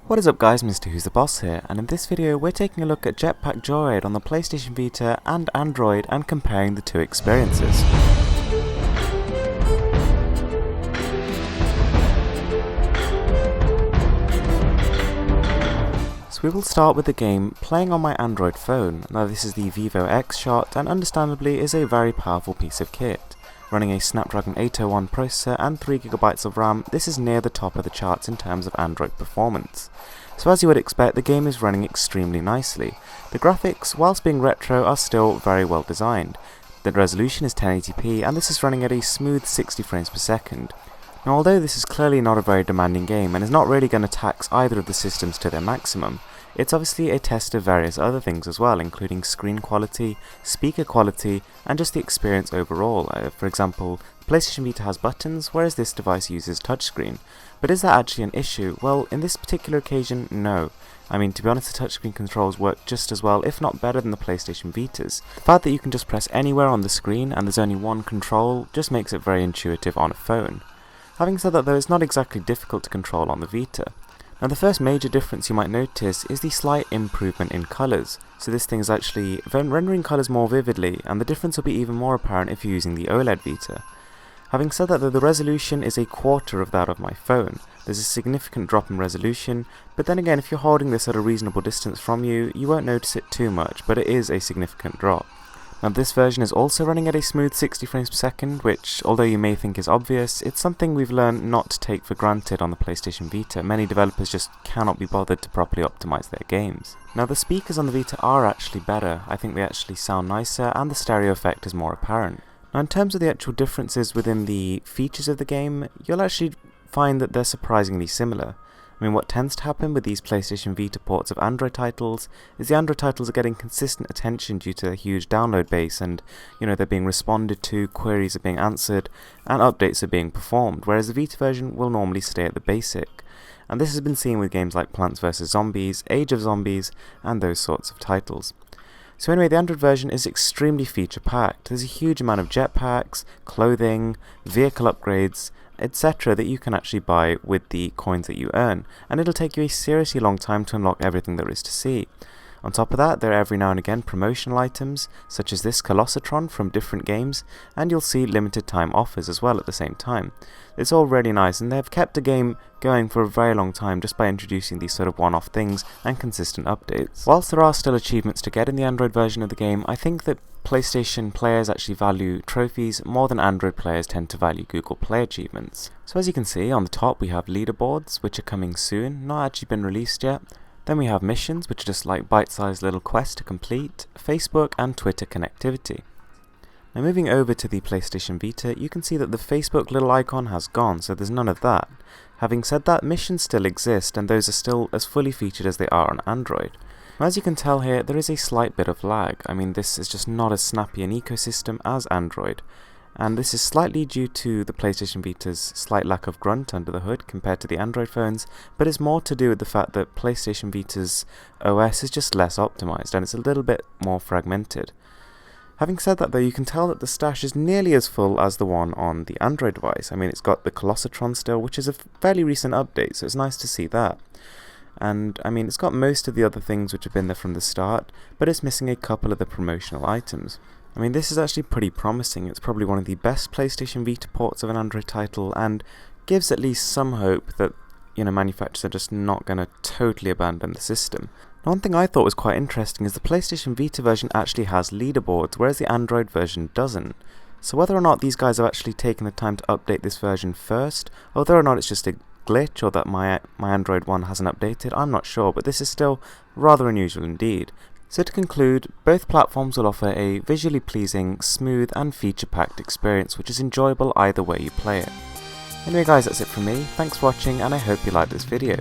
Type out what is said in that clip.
What is up guys, Mr. Who's the Boss here, and in this video we're taking a look at Jetpack Joyride on the PlayStation Vita and Android and comparing the two experiences. So we will start with the game playing on my Android phone. Now this is the Vivo X Shot and understandably is a very powerful piece of kit. Running a Snapdragon 801 processor and 3GB of RAM, this is near the top of the charts in terms of Android performance. So as you would expect, the game is running extremely nicely. The graphics, whilst being retro, are still very well designed. The resolution is 1080p and this is running at a smooth 60 frames per second. Now although this is clearly not a very demanding game and is not really going to tax either of the systems to their maximum, it's obviously a test of various other things as well, including screen quality, speaker quality, and just the experience overall. For example, PlayStation Vita has buttons, whereas this device uses touchscreen. But is that actually an issue? Well, in this particular occasion, no. I mean, to be honest, the touchscreen controls work just as well, if not better than the PlayStation Vitas. The fact that you can just press anywhere on the screen and there's only one control just makes it very intuitive on a phone. Having said that though, it's not exactly difficult to control on the Vita. Now the first major difference you might notice is the slight improvement in colours. So this thing is actually rendering colours more vividly, and the difference will be even more apparent if you're using the OLED Vita. Having said that though, the resolution is a quarter of that of my phone. There's a significant drop in resolution, but then again if you're holding this at a reasonable distance from you, you won't notice it too much, but it is a significant drop. Now this version is also running at a smooth 60 frames per second, which, although you may think is obvious, it's something we've learned not to take for granted on the PlayStation Vita. Many developers just cannot be bothered to properly optimize their games. Now the speakers on the Vita are actually better. I think they actually sound nicer and the stereo effect is more apparent. Now in terms of the actual differences within the features of the game, you'll actually find that they're surprisingly similar. I mean, what tends to happen with these PlayStation Vita ports of Android titles is the Android titles are getting consistent attention due to their huge download base and, they're being responded to, queries are being answered, and updates are being performed, whereas the Vita version will normally stay at the basic. And this has been seen with games like Plants vs Zombies, Age of Zombies, and those sorts of titles. So anyway, the Android version is extremely feature-packed. There's a huge amount of jetpacks, clothing, vehicle upgrades, etc. that you can actually buy with the coins that you earn, and it'll take you a seriously long time to unlock everything there is to see. On top of that, there are every now and again promotional items, such as this Colossatron from different games, and you'll see limited time offers as well at the same time. It's all really nice, and they've kept the game going for a very long time just by introducing these sort of one-off things and consistent updates. Whilst there are still achievements to get in the Android version of the game, I think that PlayStation players actually value trophies more than Android players tend to value Google Play achievements. So as you can see, on the top we have leaderboards, which are coming soon, not actually been released yet. Then we have missions, which are just like bite-sized little quests to complete, Facebook and Twitter connectivity. Now moving over to the PlayStation Vita, you can see that the Facebook little icon has gone, so there's none of that. Having said that, missions still exist, and those are still as fully featured as they are on Android. As you can tell here, there is a slight bit of lag. I mean, this is just not as snappy an ecosystem as Android. And this is slightly due to the PlayStation Vita's slight lack of grunt under the hood compared to the Android phones, but it's more to do with the fact that PlayStation Vita's OS is just less optimized and it's a little bit more fragmented. Having said that though, you can tell that the stash is nearly as full as the one on the Android device. I mean, it's got the Colossatron still, which is a fairly recent update, so it's nice to see that. And I mean, it's got most of the other things which have been there from the start, but it's missing a couple of the promotional items. I mean, this is actually pretty promising. It's probably one of the best PlayStation Vita ports of an Android title and gives at least some hope that, manufacturers are just not going to totally abandon the system. Now, one thing I thought was quite interesting is the PlayStation Vita version actually has leaderboards, whereas the Android version doesn't. So whether or not these guys have actually taken the time to update this version first, or whether or not it's just a glitch or that my Android one hasn't updated, I'm not sure, but this is still rather unusual indeed. So to conclude, both platforms will offer a visually pleasing, smooth and feature-packed experience which is enjoyable either way you play it. Anyway guys, that's it from me, thanks for watching and I hope you liked this video.